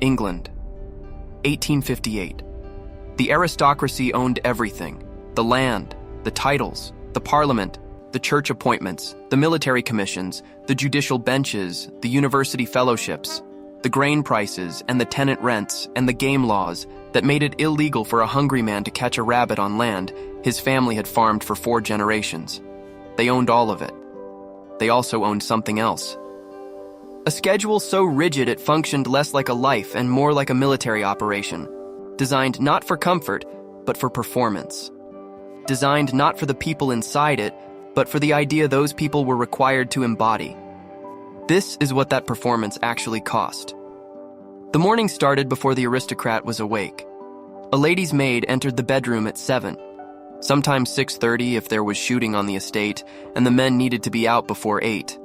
England, 1858. The aristocracy owned everything: the land, the titles, the parliament, the church appointments, the military commissions, the judicial benches, the university fellowships, the grain prices and the tenant rents and the game laws that made it illegal for a hungry man to catch a rabbit on land his family had farmed for 4 generations. They owned all of it. They also owned something else. A schedule so rigid it functioned less like a life and more like a military operation, designed not for comfort, but for performance. Designed not for the people inside it, but for the idea those people were required to embody. This is what that performance actually cost. The morning started before the aristocrat was awake. A lady's maid entered the bedroom at 7, sometimes 6:30 if there was shooting on the estate, and the men needed to be out before 8.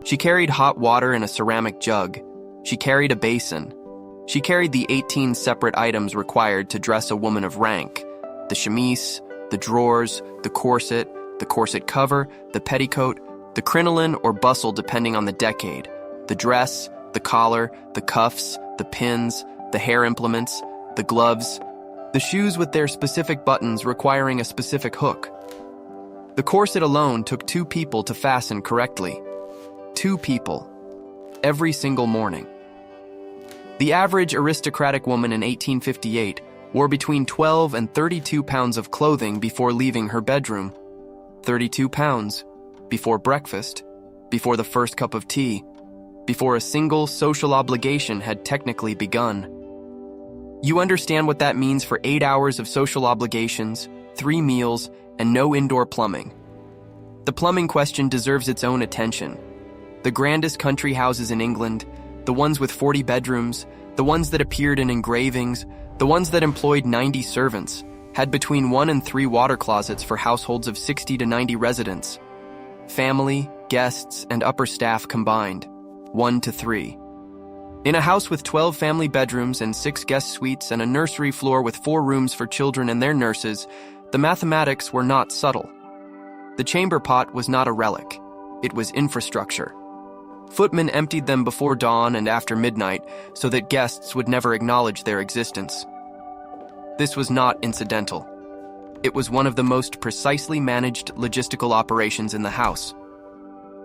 She carried hot water in a ceramic jug. She carried a basin. She carried the 18 separate items required to dress a woman of rank: the chemise, the drawers, the corset cover, the petticoat, the crinoline or bustle depending on the decade, the dress, the collar, the cuffs, the pins, the hair implements, the gloves, the shoes with their specific buttons requiring a specific hook. The corset alone took 2 people to fasten correctly. 2 people. Every single morning. The average aristocratic woman in 1858 wore between 12 and 32 pounds of clothing before leaving her bedroom. 32 pounds. Before breakfast. Before the first cup of tea. Before a single social obligation had technically begun. You understand what that means for 8 hours of social obligations, 3 meals, and no indoor plumbing. The plumbing question deserves its own attention. The grandest country houses in England, the ones with 40 bedrooms, the ones that appeared in engravings, the ones that employed 90 servants, had between 1 and 3 water closets for households of 60 to 90 residents. Family, guests, and upper staff combined, 1 to 3. In a house with 12 family bedrooms and 6 guest suites and a nursery floor with 4 rooms for children and their nurses, the mathematics were not subtle. The chamber pot was not a relic. It was infrastructure. Footmen emptied them before dawn and after midnight so that guests would never acknowledge their existence. This was not incidental. It was one of the most precisely managed logistical operations in the house.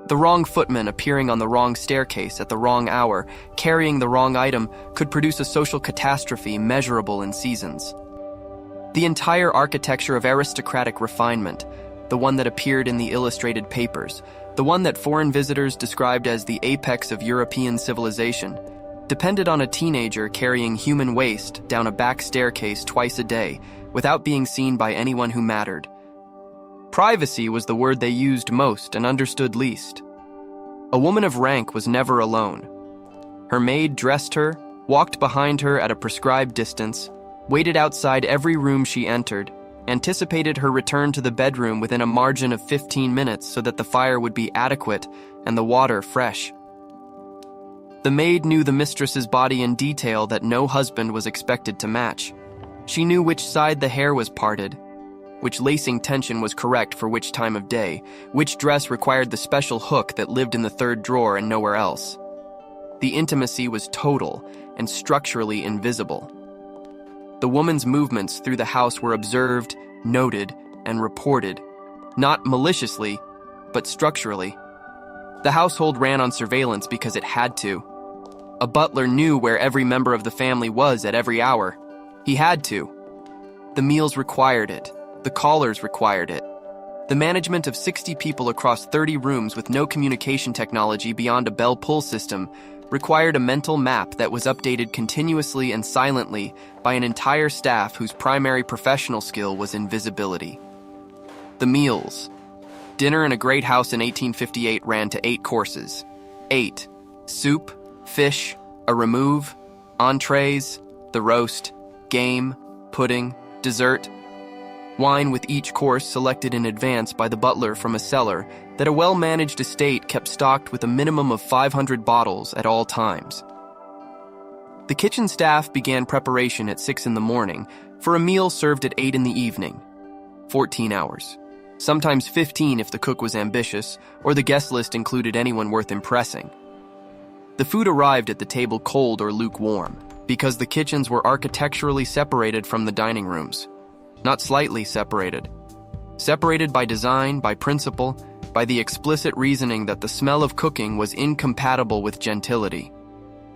The wrong footman appearing on the wrong staircase at the wrong hour, carrying the wrong item, could produce a social catastrophe measurable in seasons. The entire architecture of aristocratic refinement, the one that appeared in the illustrated papers, the one that foreign visitors described as the apex of European civilization, depended on a teenager carrying human waste down a back staircase twice a day without being seen by anyone who mattered. Privacy was the word they used most and understood least. A woman of rank was never alone. Her maid dressed her, walked behind her at a prescribed distance, waited outside every room she entered, anticipated her return to the bedroom within a margin of 15 minutes so that the fire would be adequate and the water fresh. The maid knew the mistress's body in detail that no husband was expected to match. She knew which side the hair was parted, which lacing tension was correct for which time of day, which dress required the special hook that lived in the 3rd drawer and nowhere else. The intimacy was total and structurally invisible. The woman's movements through the house were observed, noted, and reported, not maliciously, but structurally. The household ran on surveillance because it had to. A butler knew where every member of the family was at every hour. He had to. The meals required it. The callers required it. The management of 60 people across 30 rooms with no communication technology beyond a bell-pull system required a mental map that was updated continuously and silently by an entire staff whose primary professional skill was invisibility. The meals. Dinner in a great house in 1858 ran to 8 courses. 8. Soup, fish, a remove, entrees, the roast, game, pudding, dessert, wine with each course selected in advance by the butler from a cellar that a well-managed estate kept stocked with a minimum of 500 bottles at all times. The kitchen staff began preparation at 6 in the morning for a meal served at 8 in the evening. 14 hours. Sometimes 15 if the cook was ambitious or the guest list included anyone worth impressing. The food arrived at the table cold or lukewarm. because the kitchens were architecturally separated from the dining rooms. Not slightly separated. Separated by design, by principle, by the explicit reasoning that the smell of cooking was incompatible with gentility.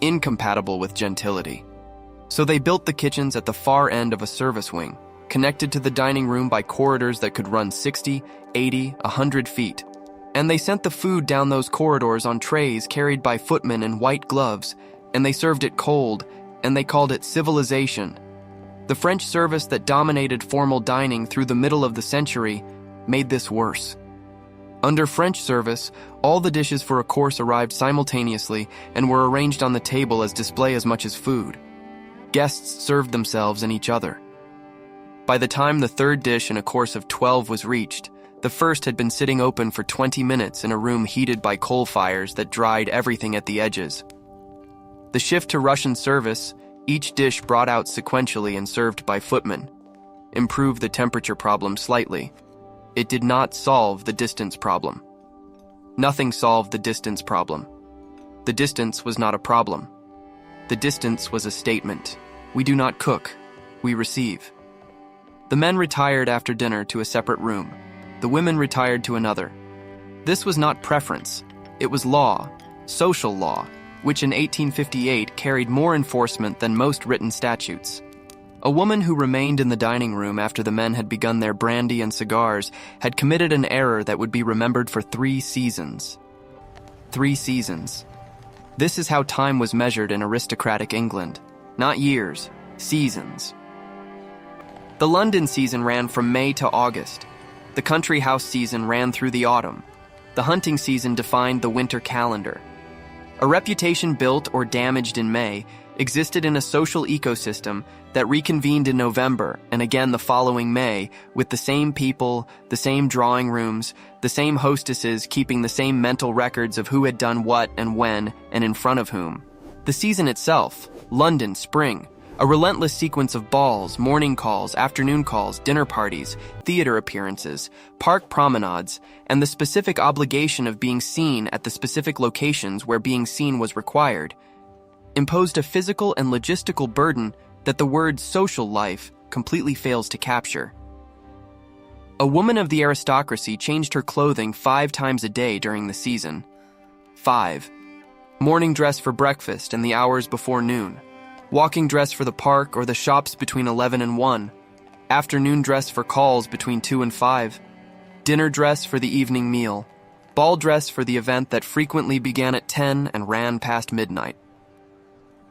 Incompatible with gentility. So they built the kitchens at the far end of a service wing, connected to the dining room by corridors that could run 60, 80, 100 feet. And they sent the food down those corridors on trays carried by footmen in white gloves, and they served it cold, and they called it civilization. The French service that dominated formal dining through the middle of the century made this worse. Under French service, all the dishes for a course arrived simultaneously and were arranged on the table as display as much as food. Guests served themselves and each other. By the time the third dish in a course of 12 was reached, the first had been sitting open for 20 minutes in a room heated by coal fires that dried everything at the edges. The shift to Russian service, each dish brought out sequentially and served by footmen, improved the temperature problem slightly. It did not solve the distance problem. Nothing solved the distance problem. The distance was not a problem. The distance was a statement. We do not cook, we receive. The men retired after dinner to a separate room. The women retired to another. This was not preference. It was law, social law, which in 1858 carried more enforcement than most written statutes. A woman who remained in the dining room after the men had begun their brandy and cigars had committed an error that would be remembered for 3 seasons. 3 seasons. This is how time was measured in aristocratic England. Not years, seasons. The London season ran from May to August. The country house season ran through the autumn. The hunting season defined the winter calendar. A reputation built or damaged in May existed in a social ecosystem that reconvened in November and again the following May with the same people, the same drawing rooms, the same hostesses keeping the same mental records of who had done what and when and in front of whom. The season itself, London, spring, a relentless sequence of balls, morning calls, afternoon calls, dinner parties, theater appearances, park promenades, and the specific obligation of being seen at the specific locations where being seen was required, imposed a physical and logistical burden that the word social life completely fails to capture. A woman of the aristocracy changed her clothing 5 times a day during the season. 5. Morning dress for breakfast and the hours before noon. Walking dress for the park or the shops between 11 and 1. Afternoon dress for calls between 2 and 5. Dinner dress for the evening meal. Ball dress for the event that frequently began at 10 and ran past midnight.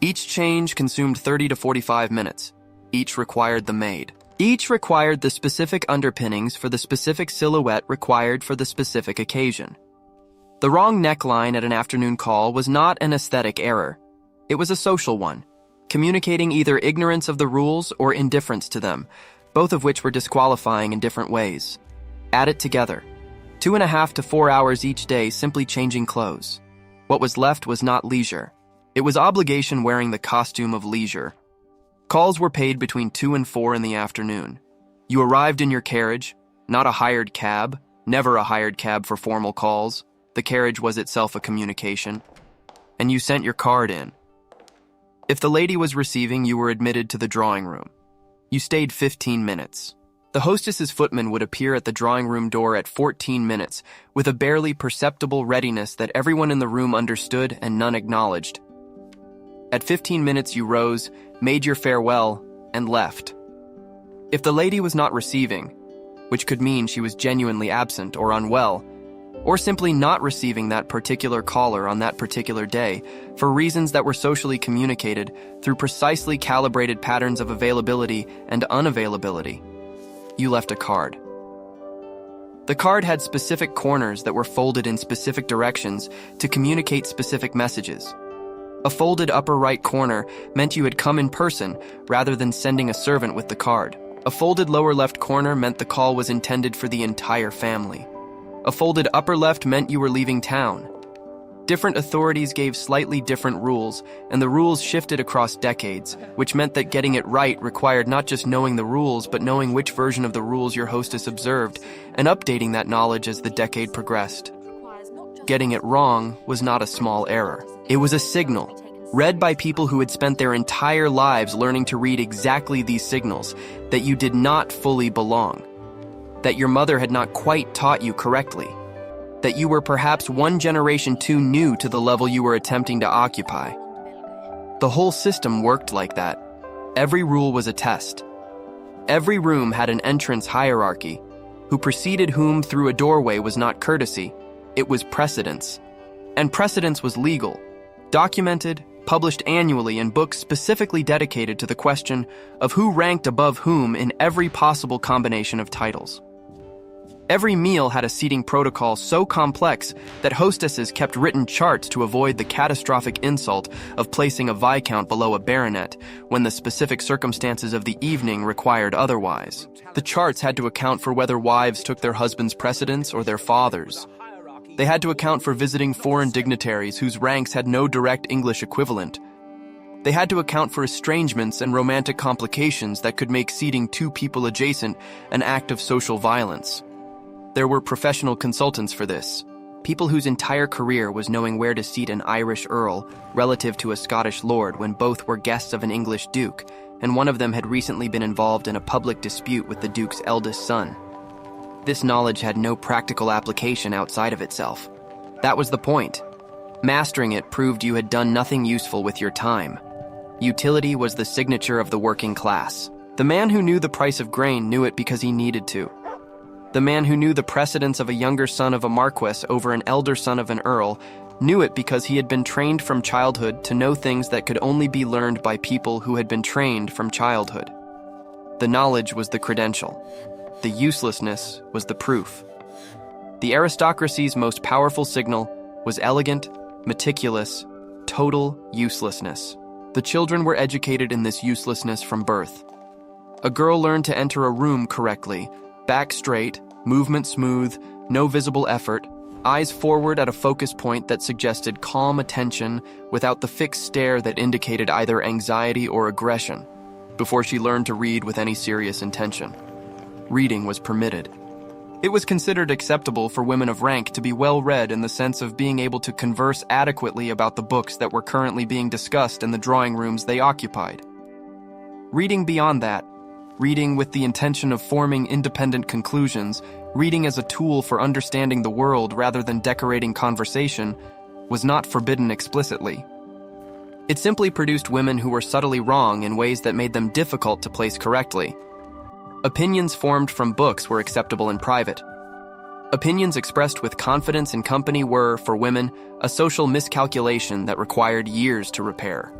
Each change consumed 30 to 45 minutes. Each required the maid. Each required the specific underpinnings for the specific silhouette required for the specific occasion. The wrong neckline at an afternoon call was not an aesthetic error. It was a social one, communicating either ignorance of the rules or indifference to them, both of which were disqualifying in different ways. Add it together. 2.5 to 4 hours each day simply changing clothes. What was left was not leisure. It was obligation wearing the costume of leisure. Calls were paid between 2 and 4 in the afternoon. You arrived in your carriage, not a hired cab, never a hired cab for formal calls. The carriage was itself a communication. And you sent your card in. If the lady was receiving, you were admitted to the drawing room. You stayed 15 minutes. The hostess's footman would appear at the drawing room door at 14 minutes with a barely perceptible readiness that everyone in the room understood and none acknowledged. At 15 minutes you rose, made your farewell, and left. If the lady was not receiving, which could mean she was genuinely absent or unwell, or simply not receiving that particular caller on that particular day for reasons that were socially communicated through precisely calibrated patterns of availability and unavailability, you left a card. The card had specific corners that were folded in specific directions to communicate specific messages. A folded upper right corner meant you had come in person rather than sending a servant with the card. A folded lower left corner meant the call was intended for the entire family. A folded upper left meant you were leaving town. Different authorities gave slightly different rules, and the rules shifted across decades, which meant that getting it right required not just knowing the rules, but knowing which version of the rules your hostess observed, and updating that knowledge as the decade progressed. Getting it wrong was not a small error. It was a signal. read by people who had spent their entire lives learning to read exactly these signals, that you did not fully belong, that your mother had not quite taught you correctly, that you were perhaps one generation too new to the level you were attempting to occupy. The whole system worked like that. Every rule was a test. Every room had an entrance hierarchy. Who preceded whom through a doorway was not courtesy, it was precedence. And precedence was legal, documented, published annually in books specifically dedicated to the question of who ranked above whom in every possible combination of titles. Every meal had a seating protocol so complex that hostesses kept written charts to avoid the catastrophic insult of placing a viscount below a baronet when the specific circumstances of the evening required otherwise. The charts had to account for whether wives took their husband's precedence or their father's. They had to account for visiting foreign dignitaries whose ranks had no direct English equivalent. They had to account for estrangements and romantic complications that could make seating two people adjacent an act of social violence. There were professional consultants for this, people whose entire career was knowing where to seat an Irish earl relative to a Scottish lord when both were guests of an English duke, and one of them had recently been involved in a public dispute with the duke's eldest son. This knowledge had no practical application outside of itself. That was the point. Mastering it proved you had done nothing useful with your time. Utility was the signature of the working class. The man who knew the price of grain knew it because he needed to. The man who knew the precedence of a younger son of a marquess over an elder son of an earl knew it because he had been trained from childhood to know things that could only be learned by people who had been trained from childhood. The knowledge was the credential. The uselessness was the proof. The aristocracy's most powerful signal was elegant, meticulous, total uselessness. The children were educated in this uselessness from birth. A girl learned to enter a room correctly, back straight, movement smooth, no visible effort, eyes forward at a focus point that suggested calm attention without the fixed stare that indicated either anxiety or aggression, before she learned to read with any serious intention. Reading was permitted. It was considered acceptable for women of rank to be well-read in the sense of being able to converse adequately about the books that were currently being discussed in the drawing rooms they occupied. Reading beyond that, reading with the intention of forming independent conclusions, reading as a tool for understanding the world rather than decorating conversation, was not forbidden explicitly. It simply produced women who were subtly wrong in ways that made them difficult to place correctly. Opinions formed from books were acceptable in private. Opinions expressed with confidence in company were, for women, a social miscalculation that required years to repair.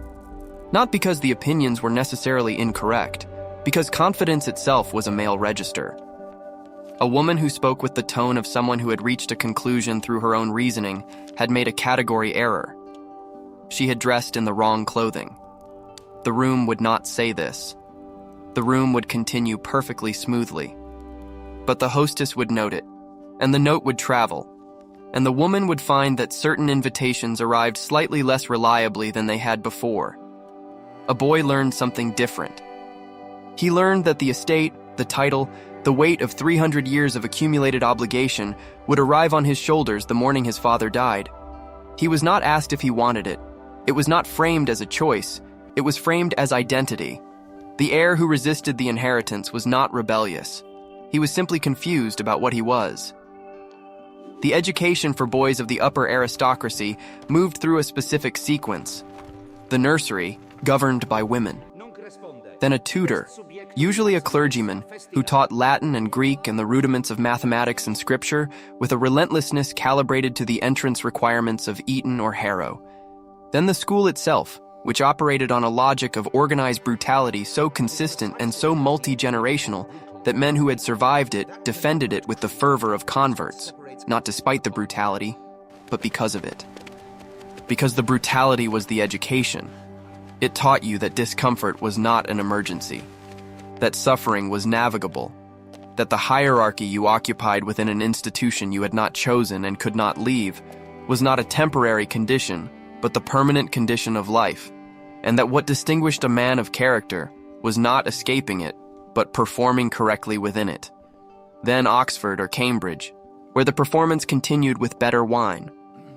Not because the opinions were necessarily incorrect, because confidence itself was a male register. A woman who spoke with the tone of someone who had reached a conclusion through her own reasoning had made a category error. She had dressed in the wrong clothing. The room would not say this. The room would continue perfectly smoothly. But the hostess would note it, and the note would travel, and the woman would find that certain invitations arrived slightly less reliably than they had before. A boy learned something different. He learned that the estate, the title, the weight of 300 years of accumulated obligation would arrive on his shoulders the morning his father died. He was not asked if he wanted it. It was not framed as a choice. It was framed as identity. The heir who resisted the inheritance was not rebellious. He was simply confused about what he was. The education for boys of the upper aristocracy moved through a specific sequence. The nursery, governed by women. Then a tutor, usually a clergyman, who taught Latin and Greek and the rudiments of mathematics and scripture with a relentlessness calibrated to the entrance requirements of Eton or Harrow. Then the school itself, which operated on a logic of organized brutality so consistent and so multi-generational that men who had survived it defended it with the fervor of converts, not despite the brutality, but because of it. Because the brutality was the education. It taught you that discomfort was not an emergency, that suffering was navigable, that the hierarchy you occupied within an institution you had not chosen and could not leave was not a temporary condition, but the permanent condition of life, and that what distinguished a man of character was not escaping it, but performing correctly within it. Then Oxford or Cambridge, where the performance continued with better wine,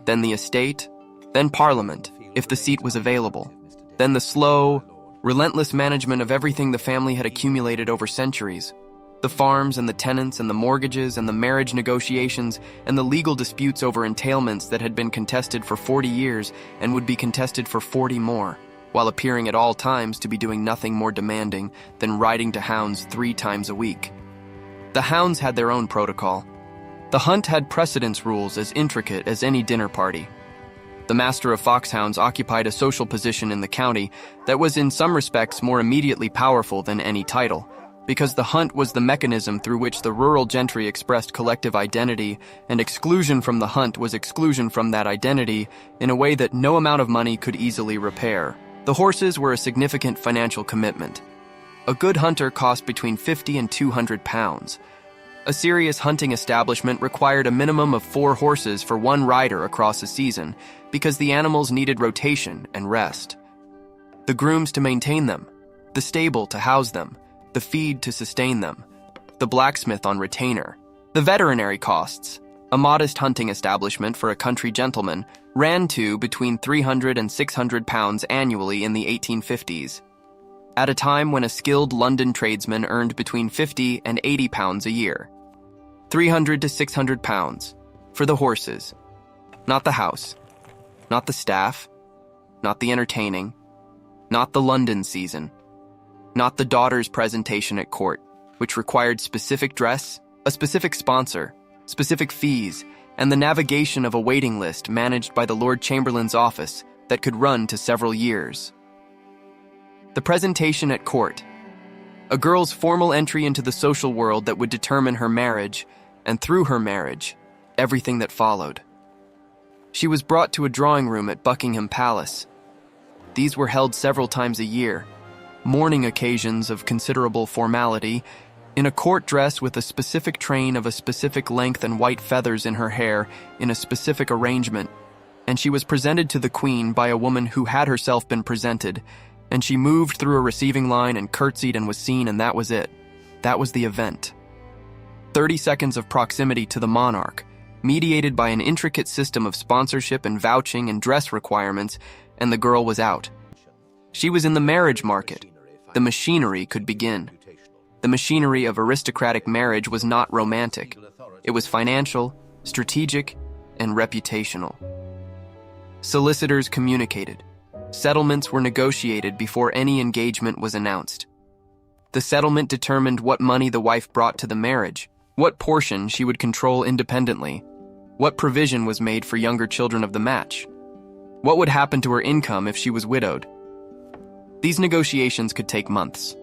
then the estate, then Parliament, if the seat was available. Then the slow, relentless management of everything the family had accumulated over centuries. The farms and the tenants and the mortgages and the marriage negotiations and the legal disputes over entailments that had been contested for 40 years and would be contested for 40 more, while appearing at all times to be doing nothing more demanding than riding to hounds 3 times a week. The hounds had their own protocol. The hunt had precedence rules as intricate as any dinner party. The master of foxhounds occupied a social position in the county that was in some respects more immediately powerful than any title, because the hunt was the mechanism through which the rural gentry expressed collective identity, and exclusion from the hunt was exclusion from that identity in a way that no amount of money could easily repair. The horses were a significant financial commitment. A good hunter cost between 50 and 200 pounds. A serious hunting establishment required a minimum of 4 horses for one rider across a season, because the animals needed rotation and rest. The grooms to maintain them, the stable to house them, the feed to sustain them, the blacksmith on retainer, the veterinary costs. A modest hunting establishment for a country gentleman ran to between 300 and 600 pounds annually in the 1850s, at a time when a skilled London tradesman earned between 50 and 80 pounds a year. 300 to 600 pounds for the horses, not the house, not the staff, not the entertaining, not the London season, not the daughter's presentation at court, which required specific dress, a specific sponsor, specific fees, and the navigation of a waiting list managed by the Lord Chamberlain's office that could run to several years. The presentation at court, a girl's formal entry into the social world that would determine her marriage, and through her marriage, everything that followed. She was brought to a drawing room at Buckingham Palace. These were held several times a year, mourning occasions of considerable formality, in a court dress with a specific train of a specific length and white feathers in her hair in a specific arrangement, and she was presented to the Queen by a woman who had herself been presented, and she moved through a receiving line and curtsied and was seen, and that was it. That was the event. 30 seconds of proximity to the monarch, mediated by an intricate system of sponsorship and vouching and dress requirements, and the girl was out. She was in the marriage market. The machinery could begin. The machinery of aristocratic marriage was not romantic. It was financial, strategic, and reputational. Solicitors communicated. Settlements were negotiated before any engagement was announced. The settlement determined what money the wife brought to the marriage, what portion she would control independently, what provision was made for younger children of the match, what would happen to her income if she was widowed. These negotiations could take months.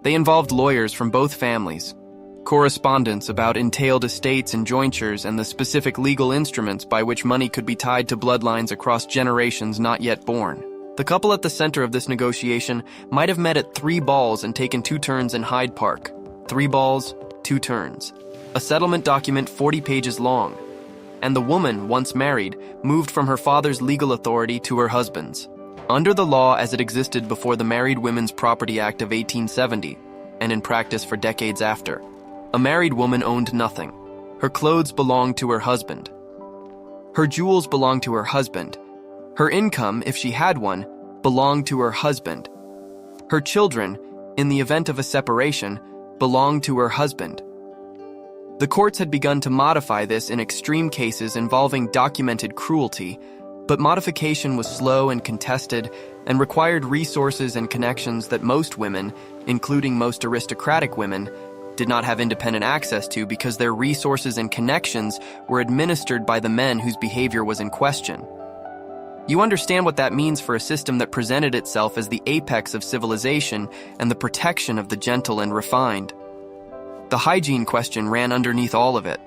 They involved lawyers from both families, correspondence about entailed estates and jointures, and the specific legal instruments by which money could be tied to bloodlines across generations not yet born. The couple at the center of this negotiation might have met at 3 balls and taken 2 turns in Hyde Park. 3 balls, 2 turns. A settlement document 40 pages long. And the woman, once married, moved from her father's legal authority to her husband's. Under the law as it existed before the Married Women's Property Act of 1870, and in practice for decades after, a married woman owned nothing. Her clothes belonged to her husband. Her jewels belonged to her husband. Her income, if she had one, belonged to her husband. Her children, in the event of a separation, belonged to her husband. The courts had begun to modify this in extreme cases involving documented cruelty, but modification was slow and contested and required resources and connections that most women, including most aristocratic women, did not have independent access to because their resources and connections were administered by the men whose behavior was in question. You understand what that means for a system that presented itself as the apex of civilization and the protection of the gentle and refined. The hygiene question ran underneath all of it.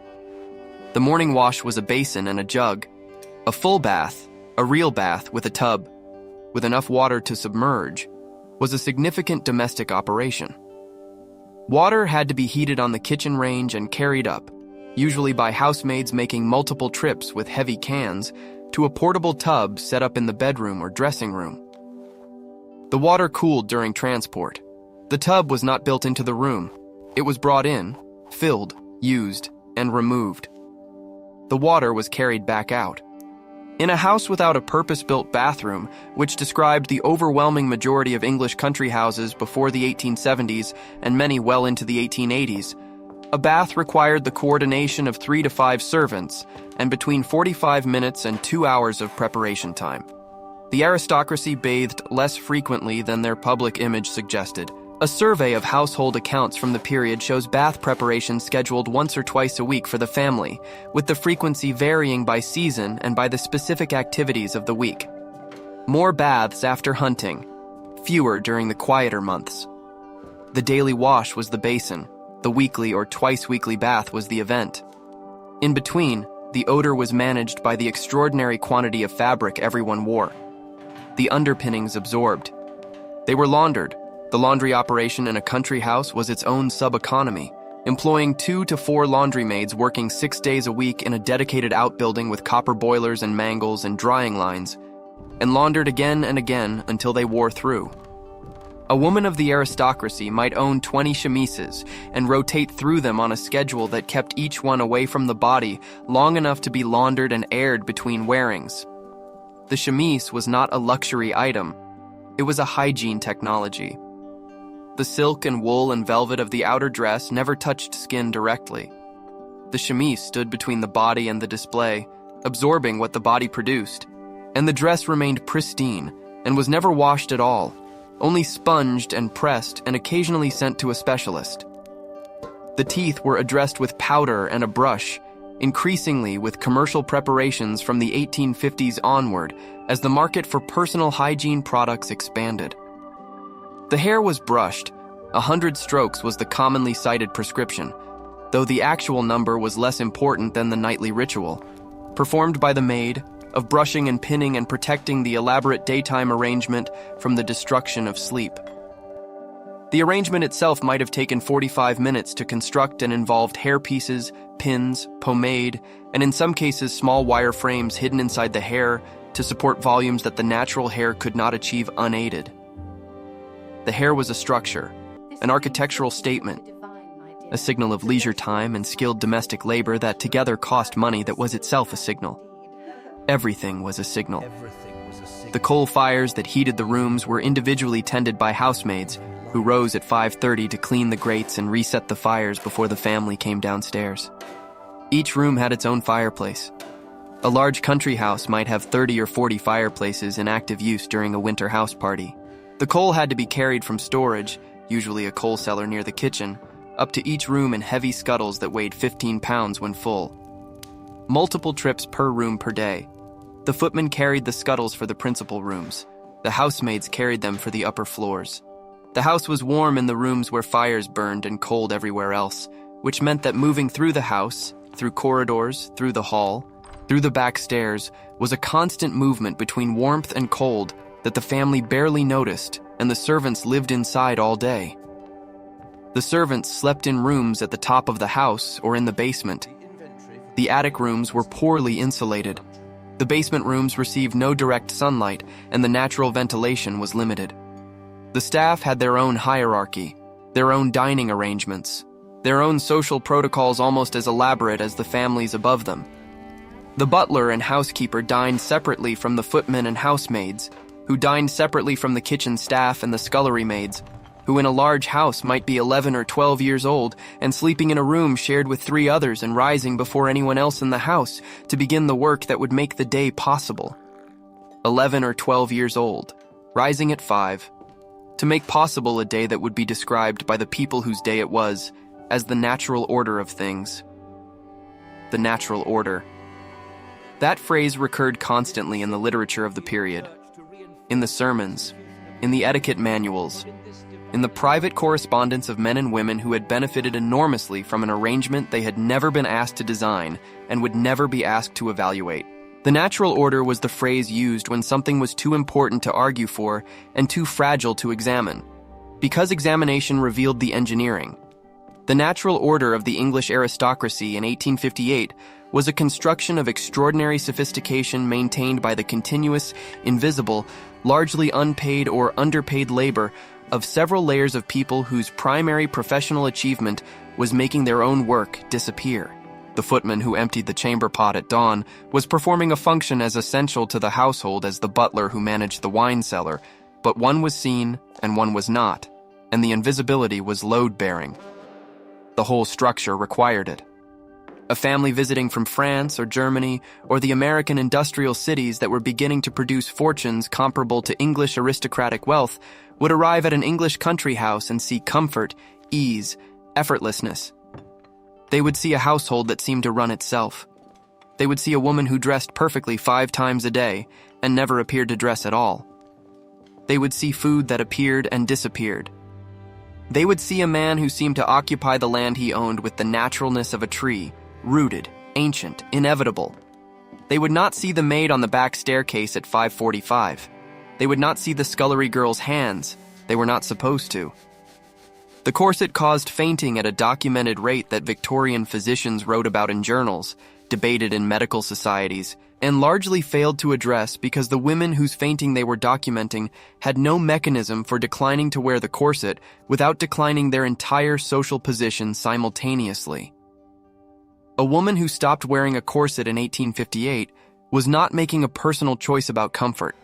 The morning wash was a basin and a jug. A full bath, a real bath with a tub, with enough water to submerge, was a significant domestic operation. Water had to be heated on the kitchen range and carried up, usually by housemaids making multiple trips with heavy cans, to a portable tub set up in the bedroom or dressing room. The water cooled during transport. The tub was not built into the room. It was brought in, filled, used, and removed. The water was carried back out. In a house without a purpose-built bathroom, which described the overwhelming majority of English country houses before the 1870s and many well into the 1880s, a bath required the coordination of 3 to 5 servants and between 45 minutes and 2 hours of preparation time. The aristocracy bathed less frequently than their public image suggested. A survey of household accounts from the period shows bath preparation scheduled once or twice a week for the family, with the frequency varying by season and by the specific activities of the week. More baths after hunting, fewer during the quieter months. The daily wash was the basin, the weekly or twice-weekly bath was the event. In between, the odor was managed by the extraordinary quantity of fabric everyone wore. The underpinnings absorbed. They were laundered. The laundry operation in a country house was its own sub-economy, employing 2 to 4 laundry maids working 6 days a week in a dedicated outbuilding with copper boilers and mangles and drying lines, and laundered again and again until they wore through. A woman of the aristocracy might own 20 chemises and rotate through them on a schedule that kept each one away from the body long enough to be laundered and aired between wearings. The chemise was not a luxury item. It was a hygiene technology. The silk and wool and velvet of the outer dress never touched skin directly. The chemise stood between the body and the display, absorbing what the body produced, and the dress remained pristine and was never washed at all, only sponged and pressed and occasionally sent to a specialist. The teeth were addressed with powder and a brush, increasingly with commercial preparations from the 1850s onward as the market for personal hygiene products expanded. The hair was brushed. 100 strokes was the commonly cited prescription, though the actual number was less important than the nightly ritual, performed by the maid, of brushing and pinning and protecting the elaborate daytime arrangement from the destruction of sleep. The arrangement itself might have taken 45 minutes to construct and involved hair pieces, pins, pomade, and in some cases small wire frames hidden inside the hair to support volumes that the natural hair could not achieve unaided. The hair was a structure, an architectural statement, a signal of leisure time and skilled domestic labor that together cost money that was itself a signal. Everything was a signal. The coal fires that heated the rooms were individually tended by housemaids who rose at 5:30 to clean the grates and reset the fires before the family came downstairs. Each room had its own fireplace. A large country house might have 30 or 40 fireplaces in active use during a winter house party. The coal had to be carried from storage, usually a coal cellar near the kitchen, up to each room in heavy scuttles that weighed 15 pounds when full. Multiple trips per room per day. The footmen carried the scuttles for the principal rooms. The housemaids carried them for the upper floors. The house was warm in the rooms where fires burned and cold everywhere else, which meant that moving through the house, through corridors, through the hall, through the back stairs, was a constant movement between warmth and cold that the family barely noticed, and the servants lived inside all day. The servants slept in rooms at the top of the house or in the basement. The attic rooms were poorly insulated. The basement rooms received no direct sunlight, and the natural ventilation was limited. The staff had their own hierarchy, their own dining arrangements, their own social protocols almost as elaborate as the families above them. The butler and housekeeper dined separately from the footmen and housemaids, who dined separately from the kitchen staff and the scullery maids, who in a large house might be 11 or 12 years old and sleeping in a room shared with 3 others and rising before anyone else in the house to begin the work that would make the day possible. 11 or 12 years old, rising at 5, to make possible a day that would be described by the people whose day it was as the natural order of things. The natural order. That phrase recurred constantly in the literature of the period, in the sermons, in the etiquette manuals, in the private correspondence of men and women who had benefited enormously from an arrangement they had never been asked to design and would never be asked to evaluate. The natural order was the phrase used when something was too important to argue for and too fragile to examine, because examination revealed the engineering. The natural order of the English aristocracy in 1858 was a construction of extraordinary sophistication maintained by the continuous, invisible, largely unpaid or underpaid labor of several layers of people whose primary professional achievement was making their own work disappear. The footman who emptied the chamber pot at dawn was performing a function as essential to the household as the butler who managed the wine cellar, but one was seen and one was not, and the invisibility was load-bearing. The whole structure required it. A family visiting from France or Germany or the American industrial cities that were beginning to produce fortunes comparable to English aristocratic wealth would arrive at an English country house and see comfort, ease, effortlessness. They would see a household that seemed to run itself. They would see a woman who dressed perfectly 5 times a day and never appeared to dress at all. They would see food that appeared and disappeared. They would see a man who seemed to occupy the land he owned with the naturalness of a tree, rooted, ancient, inevitable. They would not see the maid on the back staircase at 5:45. They would not see the scullery girl's hands. They were not supposed to. The corset caused fainting at a documented rate that Victorian physicians wrote about in journals, debated in medical societies, and largely failed to address because the women whose fainting they were documenting had no mechanism for declining to wear the corset without declining their entire social position simultaneously. A woman who stopped wearing a corset in 1858 was not making a personal choice about comfort.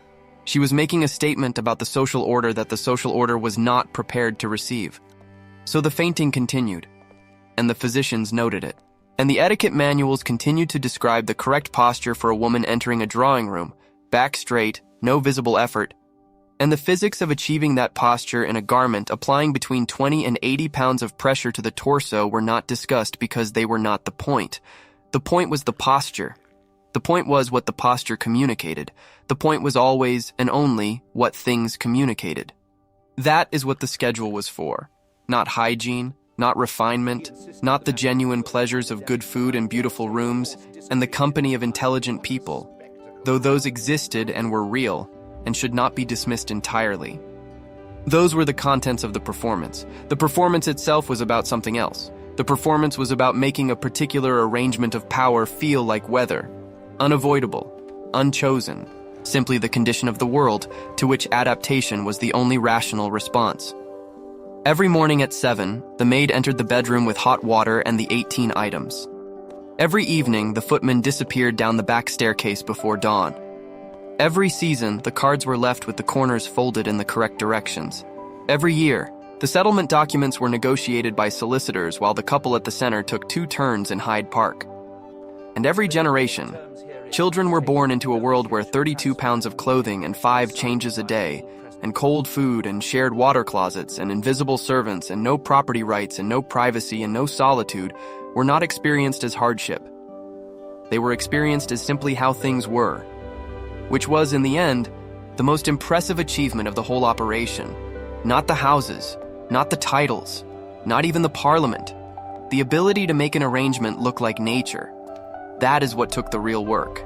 She was making a statement about the social order that the social order was not prepared to receive. So the fainting continued, and the physicians noted it. And the etiquette manuals continued to describe the correct posture for a woman entering a drawing room, back straight, no visible effort, and the physics of achieving that posture in a garment applying between 20 and 80 pounds of pressure to the torso were not discussed because they were not the point. The point was the posture. The point was what the posture communicated. The point was always and only what things communicated. That is what the schedule was for. Not hygiene, not refinement, not the genuine pleasures of good food and beautiful rooms, and the company of intelligent people, though those existed and were real, and should not be dismissed entirely. Those were the contents of the performance. The performance itself was about something else. The performance was about making a particular arrangement of power feel like weather, unavoidable, unchosen, simply the condition of the world to which adaptation was the only rational response. Every morning at 7, the maid entered the bedroom with hot water and the 18 items. Every evening, the footman disappeared down the back staircase before dawn. Every season, the cards were left with the corners folded in the correct directions. Every year, the settlement documents were negotiated by solicitors while the couple at the center took 2 turns in Hyde Park. And every generation, children were born into a world where 32 pounds of clothing and 5 changes a day, and cold food and shared water closets and invisible servants and no property rights and no privacy and no solitude were not experienced as hardship. They were experienced as simply how things were, which was, in the end, the most impressive achievement of the whole operation. Not the houses, not the titles, not even the parliament. The ability to make an arrangement look like nature. That is what took the real work.